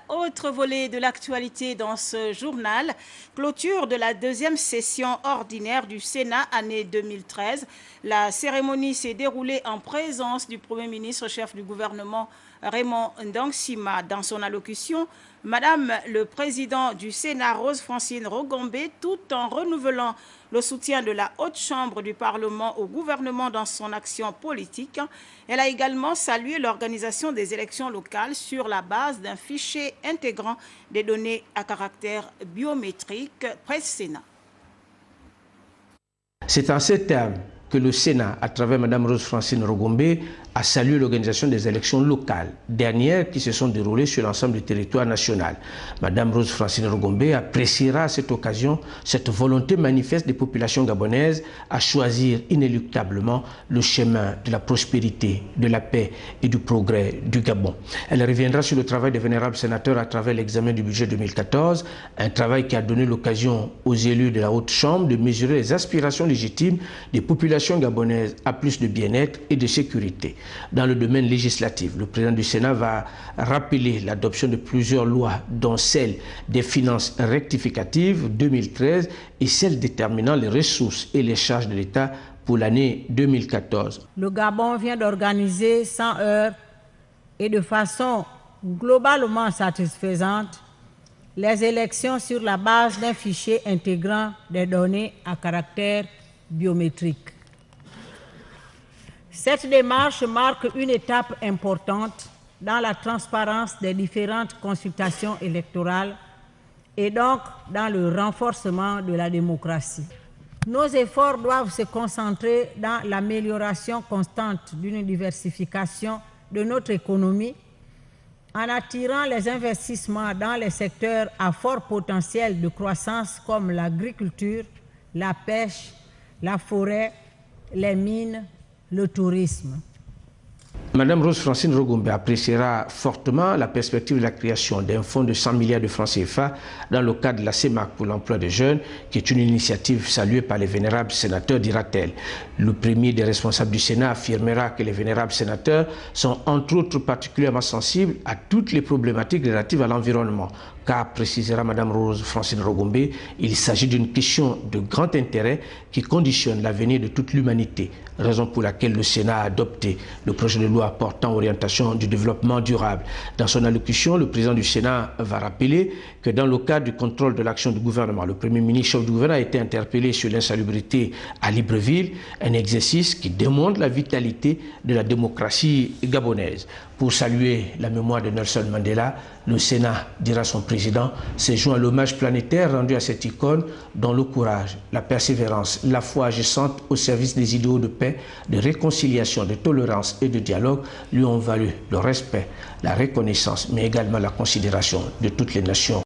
Autre volet de l'actualité dans ce journal, clôture de la deuxième session ordinaire du Sénat année 2013. La cérémonie s'est déroulée en présence du Premier ministre, chef du gouvernement Raymond Ndangsima. Dans son allocution, Madame le Président du Sénat, Rose-Francine Rogombe, tout en renouvelant le soutien de la Haute Chambre du Parlement au gouvernement dans son action politique, elle a également salué l'organisation des élections locales sur la base d'un fichier intégrant des données à caractère biométrique. Presse Sénat. C'est en ces termes que le Sénat, à travers Mme Rose-Francine Rogombe, a salué l'organisation des élections locales, dernières qui se sont déroulées sur l'ensemble du territoire national. Mme Rose-Francine Rogombe appréciera à cette occasion cette volonté manifeste des populations gabonaises à choisir inéluctablement le chemin de la prospérité, de la paix et du progrès du Gabon. Elle reviendra sur le travail des vénérables sénateurs à travers l'examen du budget 2014, un travail qui a donné l'occasion aux élus de la Haute Chambre de mesurer les aspirations légitimes des populations gabonaises à plus de bien-être et de sécurité. Dans le domaine législatif, le président du Sénat va rappeler l'adoption de plusieurs lois, dont celle des finances rectificatives 2013 et celle déterminant les ressources et les charges de l'État pour l'année 2014. Le Gabon vient d'organiser sans heurts et de façon globalement satisfaisante les élections sur la base d'un fichier intégrant des données à caractère biométrique. Cette démarche marque une étape importante dans la transparence des différentes consultations électorales et donc dans le renforcement de la démocratie. Nos efforts doivent se concentrer dans l'amélioration constante d'une diversification de notre économie en attirant les investissements dans les secteurs à fort potentiel de croissance comme l'agriculture, la pêche, la forêt, les mines, le tourisme. Madame Rose-Francine Rogombe appréciera fortement la perspective de la création d'un fonds de 100 milliards de francs CFA dans le cadre de la CEMAC pour l'emploi des jeunes, qui est une initiative saluée par les vénérables sénateurs, dira-t-elle. Le premier des responsables du Sénat affirmera que les vénérables sénateurs sont entre autres particulièrement sensibles à toutes les problématiques relatives à l'environnement, car, précisera Mme Rose-Francine Rogombe, il s'agit d'une question de grand intérêt qui conditionne l'avenir de toute l'humanité, raison pour laquelle le Sénat a adopté le projet de loi portant orientation du développement durable. Dans son allocution, le président du Sénat va rappeler que dans le cadre du contrôle de l'action du gouvernement, le Premier ministre chef du gouvernement a été interpellé sur l'insalubrité à Libreville, un exercice qui démontre la vitalité de la démocratie gabonaise. Pour saluer la mémoire de Nelson Mandela, le Sénat, dira son président, se joint à l'hommage planétaire rendu à cette icône dont le courage, la persévérance, la foi agissante au service des idéaux de paix, de réconciliation, de tolérance et de dialogue lui ont valu le respect, la reconnaissance, mais également la considération de toutes les nations.